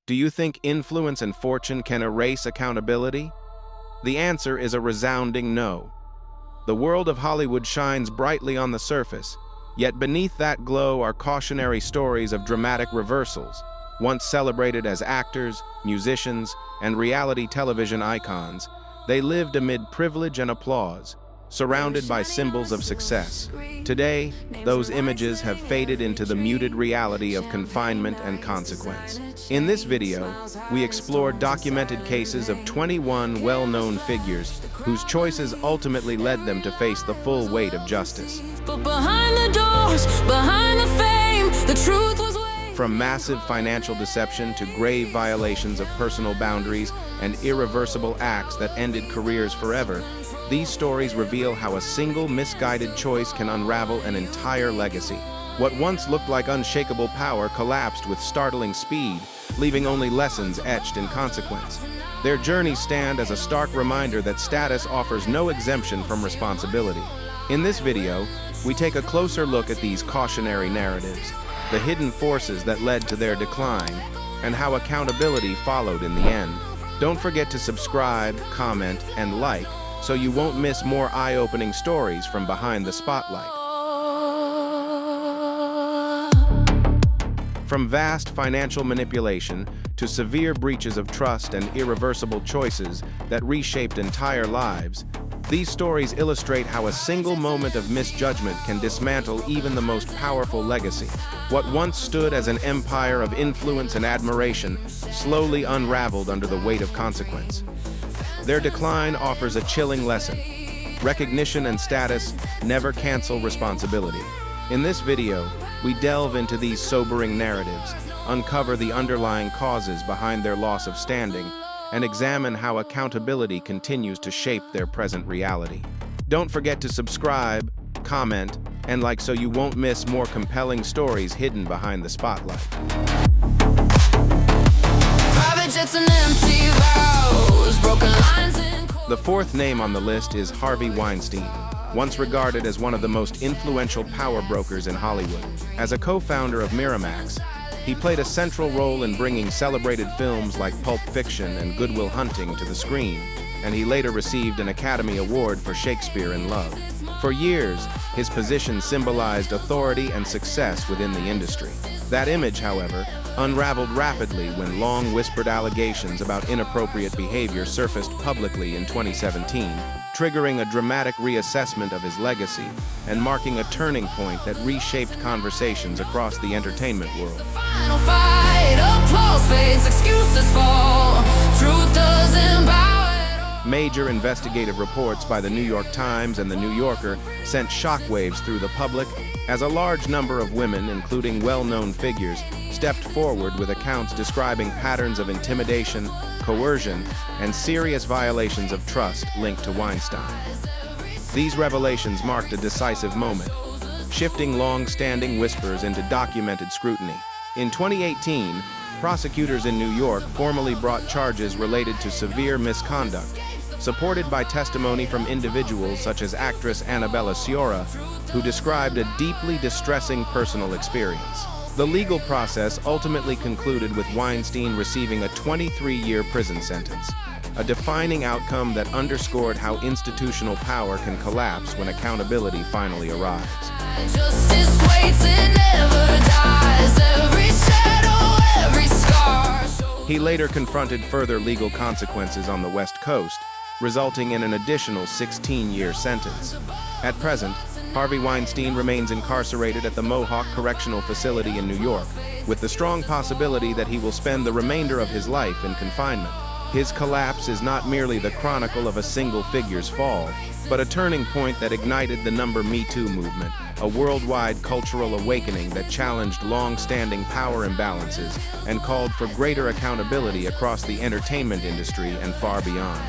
Do you think influence and fortune can erase accountability? The answer is a resounding no. The world of Hollywood shines brightly on the surface, yet beneath that glow are cautionary stories of dramatic reversals. Once celebrated as actors, musicians, and reality television icons, they lived amid privilege and applause, surrounded by symbols of success. Today, those images have faded into the muted reality of confinement and consequence. In this video, we explore documented cases of 21 well-known figures whose choices ultimately led them to face the full weight of justice. But behind the doors, behind the fame, the truth was waiting. From massive financial deception to grave violations of personal boundaries and irreversible acts that ended careers forever, these stories reveal how a single misguided choice can unravel an entire legacy. What once looked like unshakable power collapsed with startling speed, leaving only lessons etched in consequence. Their journeys stand as a stark reminder that status offers no exemption from responsibility. In this video, we take a closer look at these cautionary narratives, the hidden forces that led to their decline, and how accountability followed in the end. Don't forget to subscribe, comment, and like, so you won't miss more eye-opening stories from behind the spotlight. From vast financial manipulation to severe breaches of trust and irreversible choices that reshaped entire lives, these stories illustrate how a single moment of misjudgment can dismantle even the most powerful legacy. What once stood as an empire of influence and admiration slowly unraveled under the weight of consequence. Their decline offers a chilling lesson. Recognition and status never cancel responsibility. In this video, we delve into these sobering narratives, uncover the underlying causes behind their loss of standing, and examine how accountability continues to shape their present reality. Don't forget to subscribe, comment, and like so you won't miss more compelling stories hidden behind the spotlight. Private jets and empty vows, broken lines and The fourth name on the list is Harvey Weinstein, once regarded as one of the most influential power brokers in Hollywood. As a co-founder of Miramax, he played a central role in bringing celebrated films like Pulp Fiction and Good Will Hunting to the screen, and he later received an Academy Award for Shakespeare in Love. For years, his position symbolized authority and success within the industry. That image, however, unraveled rapidly when long-whispered allegations about inappropriate behavior surfaced publicly in 2017, triggering a dramatic reassessment of his legacy and marking a turning point that reshaped conversations across the entertainment world. final fight, applause fades, excuses fall, truth doesn't bow at all. Major investigative reports by the New York Times and the New Yorker sent shockwaves through the public as a large number of women, including well-known figures, stepped forward with accounts describing patterns of intimidation, coercion, and serious violations of trust linked to Weinstein. These revelations marked a decisive moment, shifting long-standing whispers into documented scrutiny. In 2018, prosecutors in New York formally brought charges related to severe misconduct, supported by testimony from individuals such as actress Annabella Sciorra, who described a deeply distressing personal experience. The legal process ultimately concluded with Weinstein receiving a 23-year prison sentence, a defining outcome that underscored how institutional power can collapse when accountability finally arrives. Justice waits, it never dies. Every shadow, every scar. He later confronted further legal consequences on the West Coast, resulting in an additional 16-year sentence. At present, Harvey Weinstein remains incarcerated at the Mohawk Correctional Facility in New York, with the strong possibility that he will spend the remainder of his life in confinement. His collapse is not merely the chronicle of a single figure's fall, but a turning point that ignited the Me Too movement, a worldwide cultural awakening that challenged long-standing power imbalances and called for greater accountability across the entertainment industry and far beyond.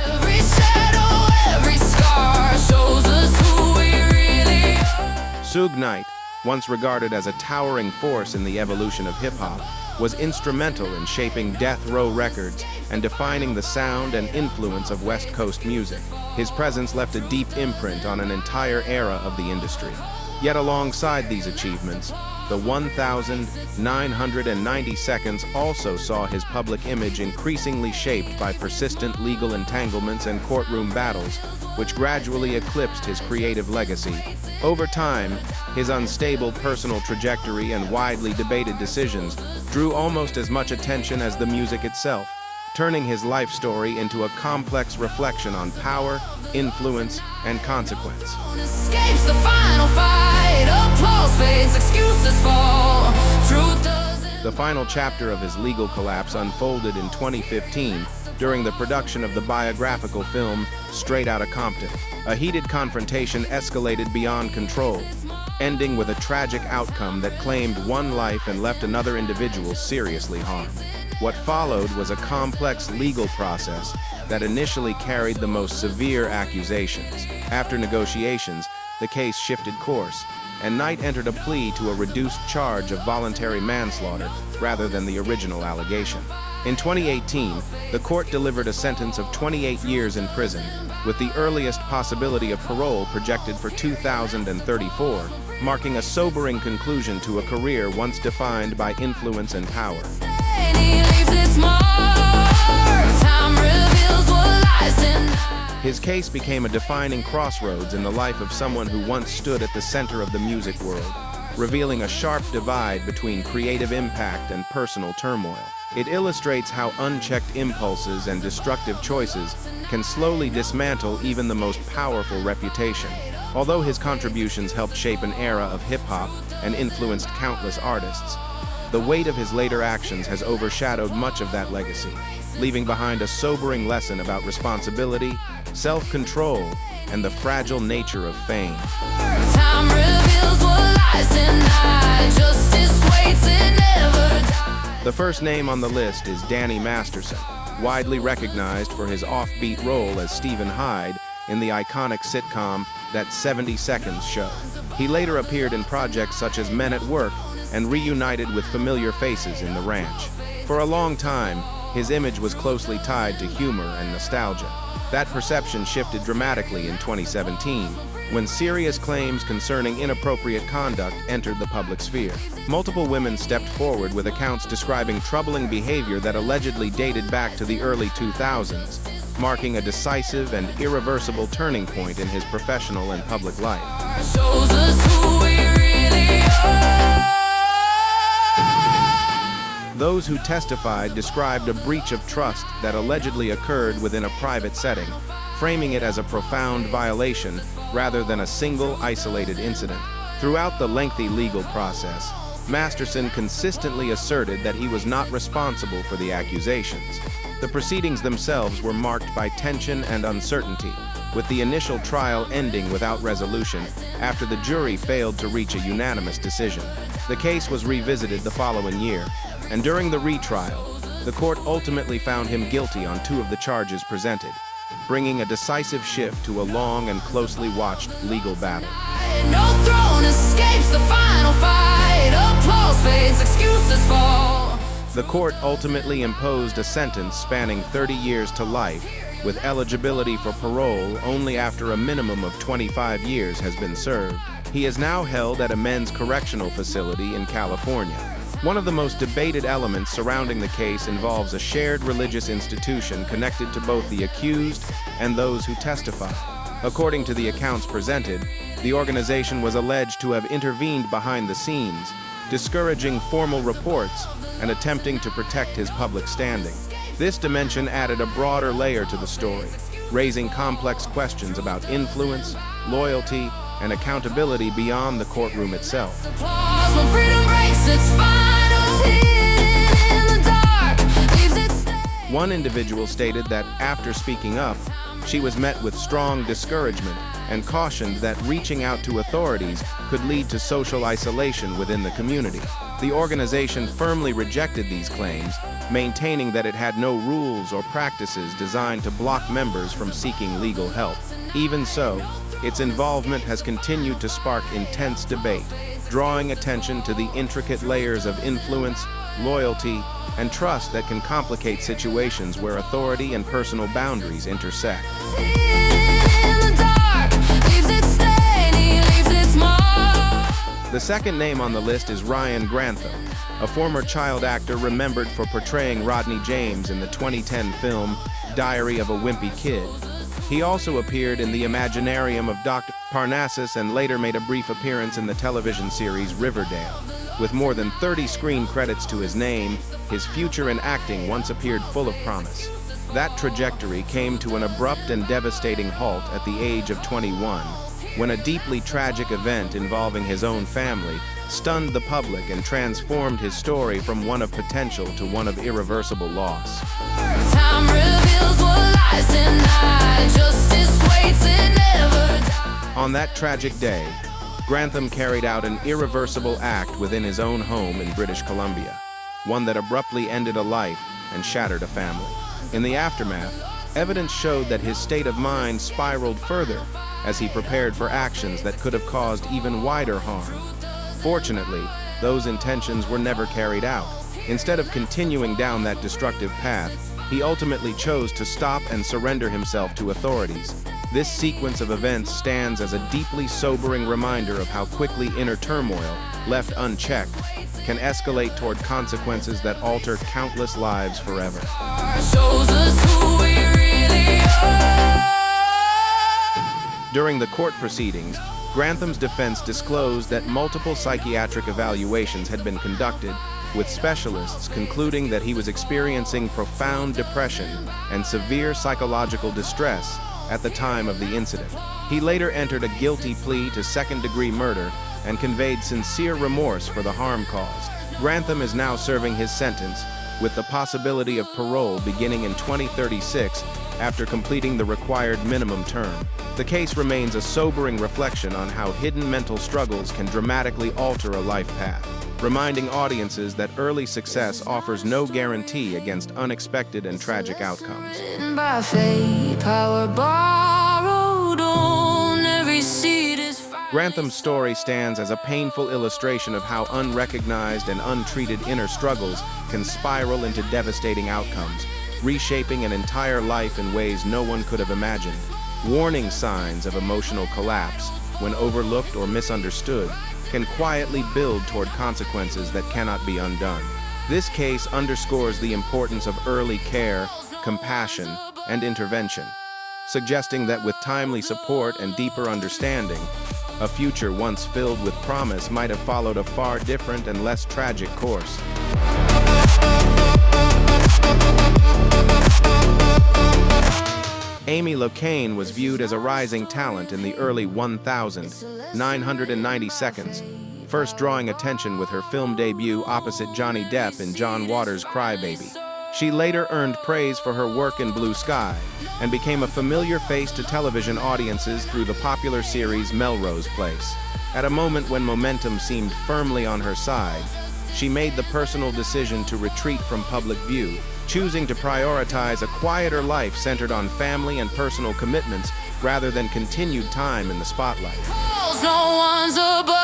Every shadow, every scar shows us who we really are. Suge Knight, once regarded as a towering force in the evolution of hip-hop, was instrumental in shaping Death Row Records and defining the sound and influence of West Coast music. His presence left a deep imprint on an entire era of the industry. Yet alongside these achievements, The 1,990 seconds also saw his public image increasingly shaped by persistent legal entanglements and courtroom battles, which gradually eclipsed his creative legacy. Over time, his unstable personal trajectory and widely debated decisions drew almost as much attention as the music itself, turning his life story into a complex reflection on power, influence, and consequence. Escapes the final fight, applause fades, excuses fall, truth doesn't. The final chapter of his legal collapse unfolded in 2015 during the production of the biographical film Straight Outta Compton. A heated confrontation escalated beyond control, ending with a tragic outcome that claimed one life and left another individual seriously harmed. What followed was a complex legal process that initially carried the most severe accusations. After negotiations, the case shifted course, and Knight entered a plea to a reduced charge of voluntary manslaughter rather than the original allegation. In 2018, the court delivered a sentence of 28 years in prison, with the earliest possibility of parole projected for 2034, marking a sobering conclusion to a career once defined by influence and power. His case became a defining crossroads in the life of someone who once stood at the center of the music world, revealing a sharp divide between creative impact and personal turmoil. It illustrates how unchecked impulses and destructive choices can slowly dismantle even the most powerful reputation. Although his contributions helped shape an era of hip-hop and influenced countless artists, the weight of his later actions has overshadowed much of that legacy, leaving behind a sobering lesson about responsibility, self-control, and the fragile nature of fame. Time reveals what lies denied. Justice waits, it never dies. The first name on the list is Danny Masterson, widely recognized for his offbeat role as Stephen Hyde in the iconic sitcom That 70 Seconds Show. He later appeared in projects such as Men at Work and reunited with familiar faces in The Ranch. For a long time, his image was closely tied to humor and nostalgia. That perception shifted dramatically in 2017, when serious claims concerning inappropriate conduct entered the public sphere. Multiple women stepped forward with accounts describing troubling behavior that allegedly dated back to the early 2000s, marking a decisive and irreversible turning point in his professional and public life. Shows us who we really are. Those who testified described a breach of trust that allegedly occurred within a private setting, framing it as a profound violation rather than a single isolated incident. Throughout the lengthy legal process, Masterson consistently asserted that he was not responsible for the accusations. The proceedings themselves were marked by tension and uncertainty, with the initial trial ending without resolution after the jury failed to reach a unanimous decision. The case was revisited the following year, and during the retrial, the court ultimately found him guilty on 2 of the charges presented, bringing a decisive shift to a long and closely watched legal battle. No throne escapes the final fight. Applause fades, excuses fall. The court ultimately imposed a sentence spanning 30 years to life, with eligibility for parole only after a minimum of 25 years has been served. He is now held at a men's correctional facility in California. One of the most debated elements surrounding the case involves a shared religious institution connected to both the accused and those who testify. According to the accounts presented, the organization was alleged to have intervened behind the scenes, discouraging formal reports and attempting to protect his public standing. This dimension added a broader layer to the story, raising complex questions about influence, loyalty, and accountability beyond the courtroom itself. Applause when freedom breaks its final in the dark, leaves it stained. One individual stated that after speaking up, she was met with strong discouragement and cautioned that reaching out to authorities could lead to social isolation within the community. The organization firmly rejected these claims, maintaining that it had no rules or practices designed to block members from seeking legal help. Even so, its involvement has continued to spark intense debate, drawing attention to the intricate layers of influence, loyalty, and trust that can complicate situations where authority and personal boundaries intersect. In the dark, leaves it stained, he leaves its mark. The second name on the list is Ryan Grantham, a former child actor remembered for portraying Rodney James in the 2010 film Diary of a Wimpy Kid. He also appeared in the Imaginarium of Dr. Parnassus and later made a brief appearance in the television series Riverdale. With more than 30 screen credits to his name, his future in acting once appeared full of promise. That trajectory came to an abrupt and devastating halt at the age of 21, when a deeply tragic event involving his own family stunned the public and transformed his story from one of potential to one of irreversible loss. Time reveals what lies denied. Justice waits and never dies. On that tragic day, Grantham carried out an irreversible act within his own home in British Columbia, one that abruptly ended a life and shattered a family. In the aftermath, evidence showed that his state of mind spiraled further as he prepared for actions that could have caused even wider harm. Fortunately, those intentions were never carried out. Instead of continuing down that destructive path, he ultimately chose to stop and surrender himself to authorities. This sequence of events stands as a deeply sobering reminder of how quickly inner turmoil, left unchecked, can escalate toward consequences that alter countless lives forever. Shows us who we really are. During the court proceedings, Grantham's defense disclosed that multiple psychiatric evaluations had been conducted, with specialists concluding that he was experiencing profound depression and severe psychological distress at the time of the incident. He later entered a guilty plea to second-degree murder and conveyed sincere remorse for the harm caused. Grantham is now serving his sentence, with the possibility of parole beginning in 2036 after completing the required minimum term. The case remains a sobering reflection on how hidden mental struggles can dramatically alter a life path, reminding audiences that early success offers no guarantee against unexpected and tragic outcomes. By fate, power borrowed on every seat is Grantham's story stands as a painful illustration of how unrecognized and untreated inner struggles can spiral into devastating outcomes, reshaping an entire life in ways no one could have imagined. Warning signs of emotional collapse, when overlooked or misunderstood, can quietly build toward consequences that cannot be undone. This case underscores the importance of early care, compassion, and intervention, suggesting that with timely support and deeper understanding, a future once filled with promise might have followed a far different and less tragic course. Amy Locane was viewed as a rising talent in the early 1990s, first drawing attention with her film debut opposite Johnny Depp in John Waters' Crybaby. She later earned praise for her work in Blue Sky and became a familiar face to television audiences through the popular series Melrose Place. At a moment when momentum seemed firmly on her side, she made the personal decision to retreat from public view, choosing to prioritize a quieter life centered on family and personal commitments rather than continued time in the spotlight. no one's above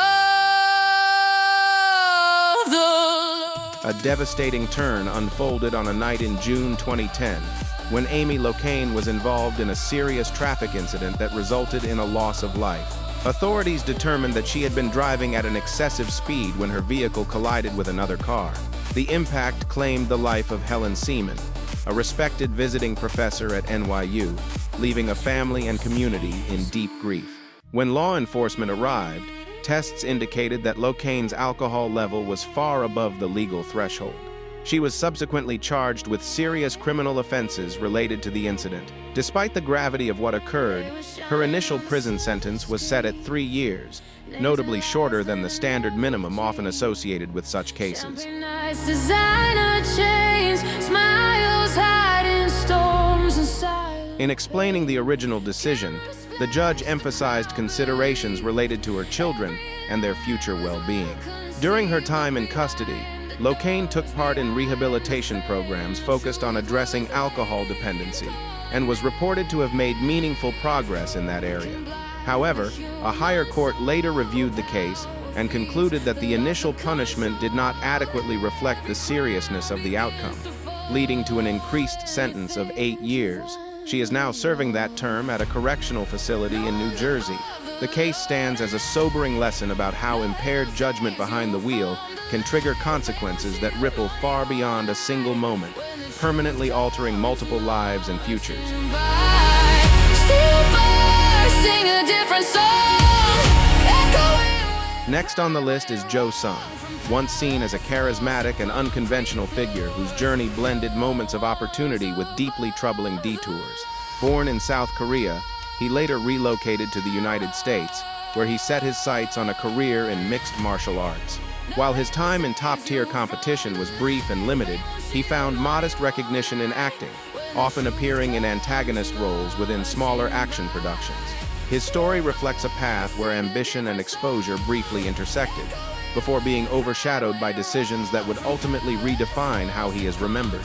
the A devastating turn unfolded on a night in June 2010, when Amy Locane was involved in a serious traffic incident that resulted in a loss of life. Authorities determined that she had been driving at an excessive speed when her vehicle collided with another car. The impact claimed the life of Helen Seaman, a respected visiting professor at NYU, leaving a family and community in deep grief. When law enforcement arrived, tests indicated that Locane's alcohol level was far above the legal threshold. She was subsequently charged with serious criminal offenses related to the incident. Despite the gravity of what occurred, her initial prison sentence was set at 3 years, notably shorter than the standard minimum often associated with such cases. nice designer chains, smiles hiding storms and silence. In explaining the original decision, the judge emphasized considerations related to her children and their future well-being. During her time in custody, Locane took part in rehabilitation programs focused on addressing alcohol dependency and was reported to have made meaningful progress in that area. However, a higher court later reviewed the case and concluded that the initial punishment did not adequately reflect the seriousness of the outcome, leading to an increased sentence of 8 years. She is now serving that term at a correctional facility in New Jersey. The case stands as a sobering lesson about how impaired judgment behind the wheel can trigger consequences that ripple far beyond a single moment, permanently altering multiple lives and futures. Next on the list is Jo Sun, once seen as a charismatic and unconventional figure whose journey blended moments of opportunity with deeply troubling detours. Born in South Korea, he later relocated to the United States, where he set his sights on a career in mixed martial arts. While his time in top-tier competition was brief and limited, he found modest recognition in acting, often appearing in antagonist roles within smaller action productions. His story reflects a path where ambition and exposure briefly intersected, before being overshadowed by decisions that would ultimately redefine how he is remembered.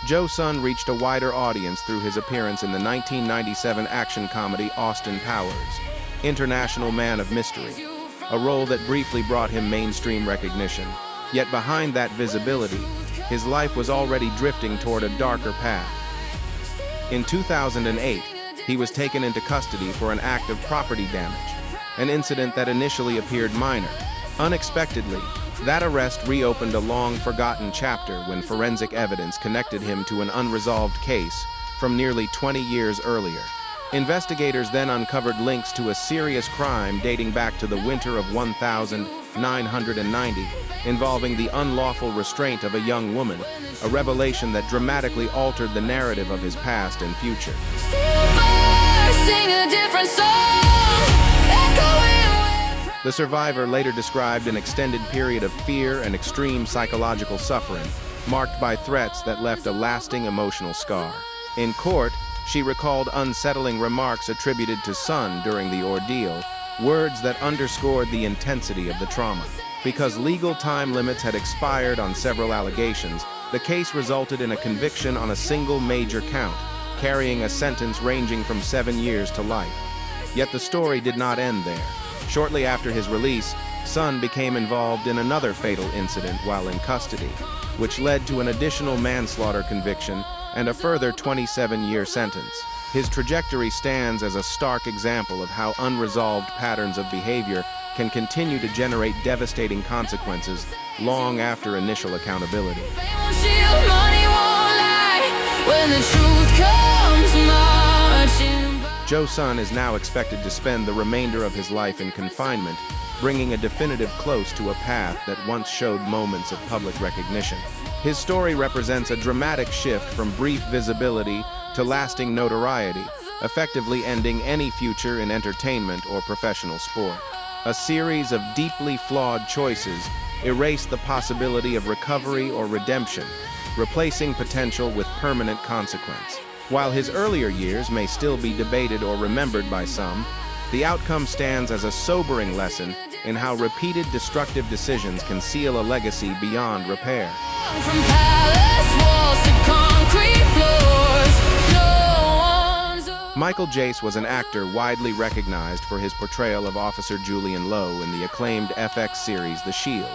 Jo Sun reached a wider audience through his appearance in the 1997 action comedy Austin Powers, International Man of Mystery, a role that briefly brought him mainstream recognition. Yet behind that visibility, his life was already drifting toward a darker path. In 2008, he was taken into custody for an act of property damage, an incident that initially appeared minor. Unexpectedly, that arrest reopened a long-forgotten chapter when forensic evidence connected him to an unresolved case from nearly 20 years earlier. Investigators then uncovered links to a serious crime dating back to the winter of 1990, involving the unlawful restraint of a young woman, a revelation that dramatically altered the narrative of his past and future. The survivor later described an extended period of fear and extreme psychological suffering, marked by threats that left a lasting emotional scar. In court, she recalled unsettling remarks attributed to Sun during the ordeal, words that underscored the intensity of the trauma. Because legal time limits had expired on several allegations, the case resulted in a conviction on a single major count, carrying a sentence ranging from 7 years to life. Yet the story did not end there. Shortly after his release, Sun became involved in another fatal incident while in custody, which led to an additional manslaughter conviction and a further 27-year sentence. His trajectory stands as a stark example of how unresolved patterns of behavior can continue to generate devastating consequences long after initial accountability. Jo Sun is now expected to spend the remainder of his life in confinement, bringing a definitive close to a path that once showed moments of public recognition. His story represents a dramatic shift from brief visibility to lasting notoriety, effectively ending any future in entertainment or professional sport. A series of deeply flawed choices erase the possibility of recovery or redemption, replacing potential with permanent consequence. While his earlier years may still be debated or remembered by some, the outcome stands as a sobering lesson in how repeated destructive decisions can seal a legacy beyond repair. Michael Jace was an actor widely recognized for his portrayal of Officer Julian Lowe in the acclaimed FX series The Shield,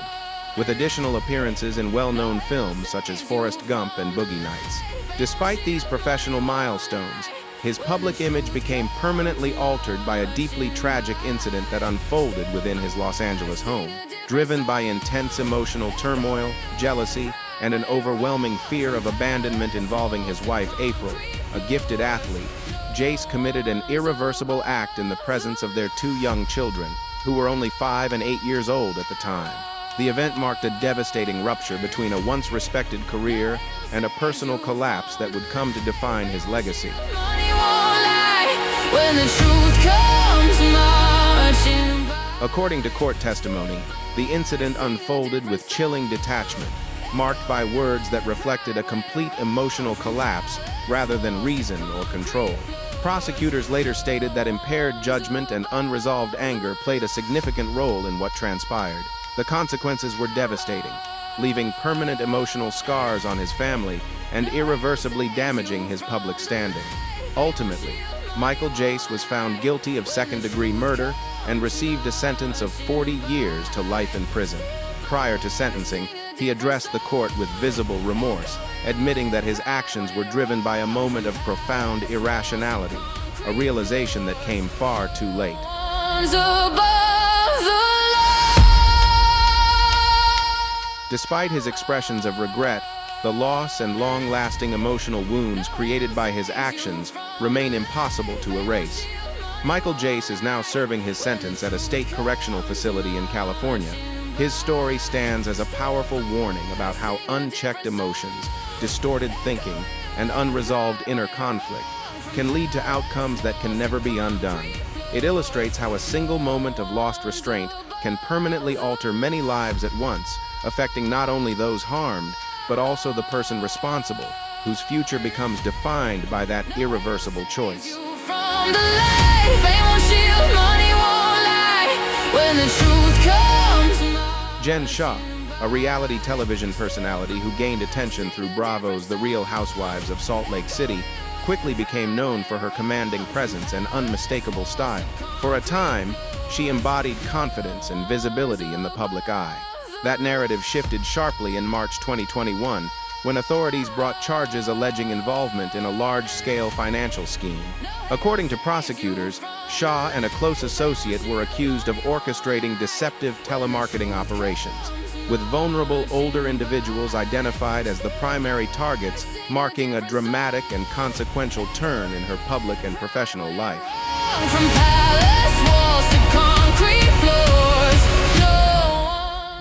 with additional appearances in well-known films such as Forrest Gump and Boogie Nights. Despite these professional milestones, his public image became permanently altered by a deeply tragic incident that unfolded within his Los Angeles home. Driven by intense emotional turmoil, jealousy, and an overwhelming fear of abandonment involving his wife April, a gifted athlete, Jace committed an irreversible act in the presence of their 2 young children, who were only 5 and 8 years old at the time. The event marked a devastating rupture between a once respected career and a personal collapse that would come to define his legacy. According to court testimony, the incident unfolded with chilling detachment, marked by words that reflected a complete emotional collapse rather than reason or control. Prosecutors later stated that impaired judgment and unresolved anger played a significant role in what transpired. The consequences were devastating, leaving permanent emotional scars on his family and irreversibly damaging his public standing. Ultimately, Michael Jace was found guilty of second-degree murder and received a sentence of 40 years to life in prison. Prior to sentencing, he addressed the court with visible remorse, admitting that his actions were driven by a moment of profound irrationality, a realization that came far too late. Despite his expressions of regret, the loss and long-lasting emotional wounds created by his actions remain impossible to erase. Michael Jace is now serving his sentence at a state correctional facility in California. His story stands as a powerful warning about how unchecked emotions, distorted thinking, and unresolved inner conflict can lead to outcomes that can never be undone. It illustrates how a single moment of lost restraint can permanently alter many lives at once, affecting not only those harmed, but also the person responsible, whose future becomes defined by that irreversible choice. Jen Shah, a reality television personality who gained attention through Bravo's The Real Housewives of Salt Lake City, quickly became known for her commanding presence and unmistakable style. For a time, she embodied confidence and visibility in the public eye. That narrative shifted sharply in March 2021, when authorities brought charges alleging involvement in a large-scale financial scheme. According to prosecutors, Shah and a close associate were accused of orchestrating deceptive telemarketing operations, with vulnerable older individuals identified as the primary targets, marking a dramatic and consequential turn in her public and professional life. From palace walls to concrete floors,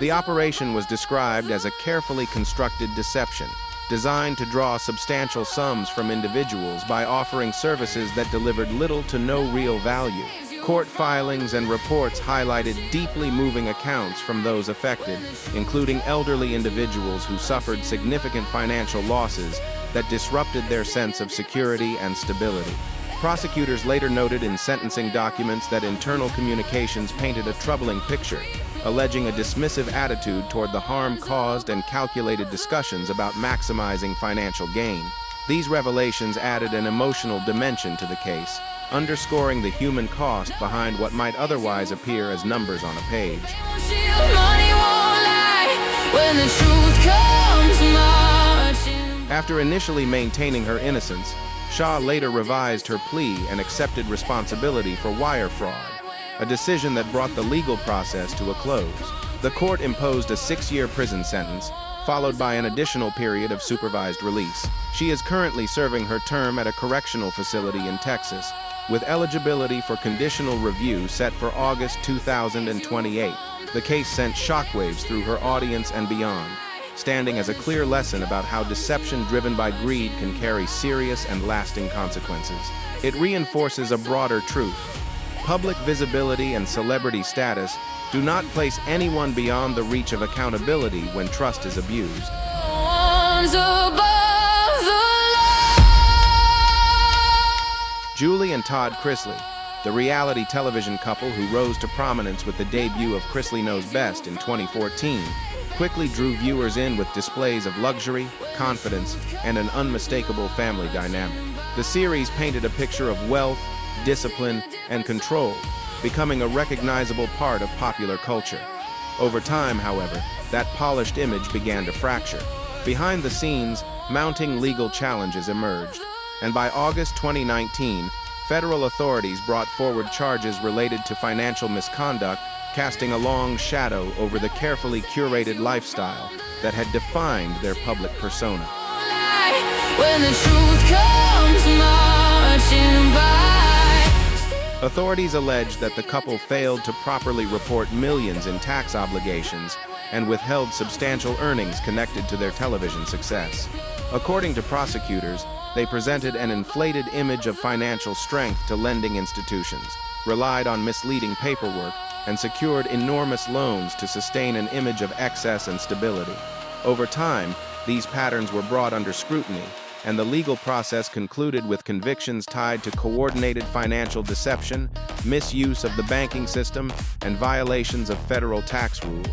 the operation was described as a carefully constructed deception, designed to draw substantial sums from individuals by offering services that delivered little to no real value. Court filings and reports highlighted deeply moving accounts from those affected, including elderly individuals who suffered significant financial losses that disrupted their sense of security and stability. Prosecutors later noted in sentencing documents that internal communications painted a troubling picture, alleging a dismissive attitude toward the harm caused and calculated discussions about maximizing financial gain. These revelations added an emotional dimension to the case, underscoring the human cost behind what might otherwise appear as numbers on a page. After initially maintaining her innocence, Shah later revised her plea and accepted responsibility for wire fraud, a decision that brought the legal process to a close. The court imposed a 6-year prison sentence, followed by an additional period of supervised release. She is currently serving her term at a correctional facility in Texas, with eligibility for conditional review set for August 2028. The case sent shockwaves through her audience and beyond, standing as a clear lesson about how deception driven by greed can carry serious and lasting consequences. It reinforces a broader truth. Public visibility and celebrity status do not place anyone beyond the reach of accountability when trust is abused. Julie and Todd Chrisley, the reality television couple who rose to prominence with the debut of Chrisley Knows Best in 2014, quickly drew viewers in with displays of luxury, confidence, and an unmistakable family dynamic. The series painted a picture of wealth, discipline, and control, becoming a recognizable part of popular culture. Over time, however, that polished image began to fracture. Behind the scenes, mounting legal challenges emerged, and by August 2019, federal authorities brought forward charges related to financial misconduct, casting a long shadow over the carefully curated lifestyle that had defined their public persona. When the truth comes marching by. Authorities alleged that the couple failed to properly report millions in tax obligations and withheld substantial earnings connected to their television success. According to prosecutors, they presented an inflated image of financial strength to lending institutions, relied on misleading paperwork, and secured enormous loans to sustain an image of excess and stability. Over time, these patterns were brought under scrutiny, and the legal process concluded with convictions tied to coordinated financial deception, misuse of the banking system, and violations of federal tax rules.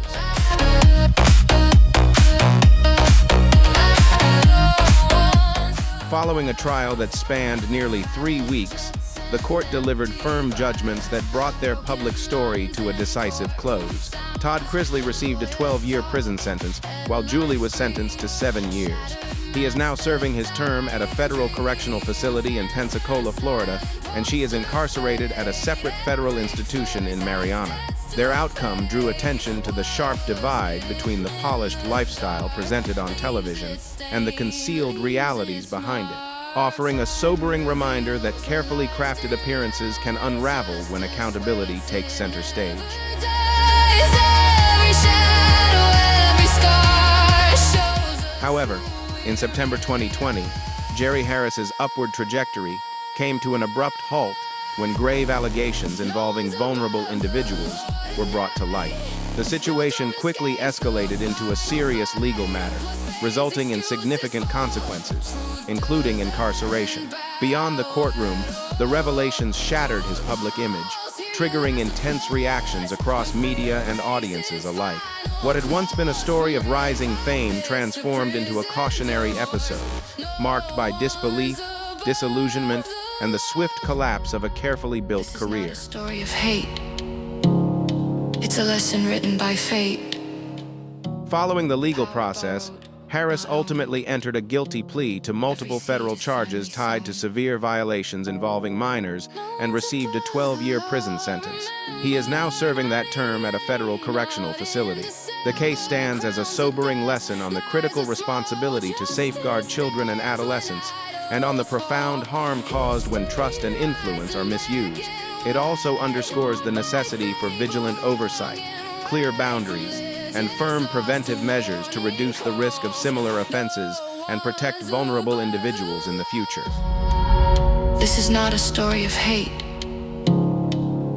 Following a trial that spanned nearly 3 weeks, the court delivered firm judgments that brought their public story to a decisive close. Todd Crisley received a 12-year prison sentence, while Julie was sentenced to 7 years. He is now serving his term at a federal correctional facility in Pensacola, Florida, and she is incarcerated at a separate federal institution in Marianna. Their outcome drew attention to the sharp divide between the polished lifestyle presented on television and the concealed realities behind it, offering a sobering reminder that carefully crafted appearances can unravel when accountability takes center stage. However, in September 2020, Jerry Harris's upward trajectory came to an abrupt halt when grave allegations involving vulnerable individuals were brought to light. The situation quickly escalated into a serious legal matter, resulting in significant consequences, including incarceration. Beyond the courtroom, the revelations shattered his public image, triggering intense reactions across media and audiences alike. What had once been a story of rising fame transformed into a cautionary episode, marked by disbelief, disillusionment, and the swift collapse of a carefully built career. It's not a story of hate. It's a lesson written by fate. Following the legal process, Harris ultimately entered a guilty plea to multiple federal charges tied to severe violations involving minors and received a 12-year prison sentence. He is now serving that term at a federal correctional facility. The case stands as a sobering lesson on the critical responsibility to safeguard children and adolescents, and on the profound harm caused when trust and influence are misused. It also underscores the necessity for vigilant oversight, clear boundaries, and firm preventive measures to reduce the risk of similar offenses and protect vulnerable individuals in the future. This is not a story of hate.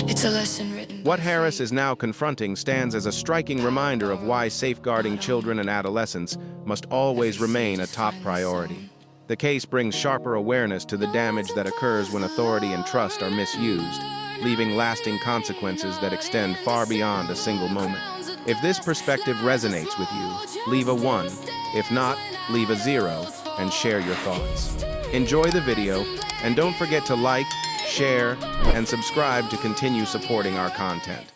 It's a lesson written. What Harris is now confronting stands as a striking reminder of why safeguarding children and adolescents must always remain a top priority. The case brings sharper awareness to the damage that occurs when authority and trust are misused, leaving lasting consequences that extend far beyond a single moment. If this perspective resonates with you, leave a 1. If not, leave a 0 and share your thoughts. Enjoy the video, and don't forget to like, share, and subscribe to continue supporting our content.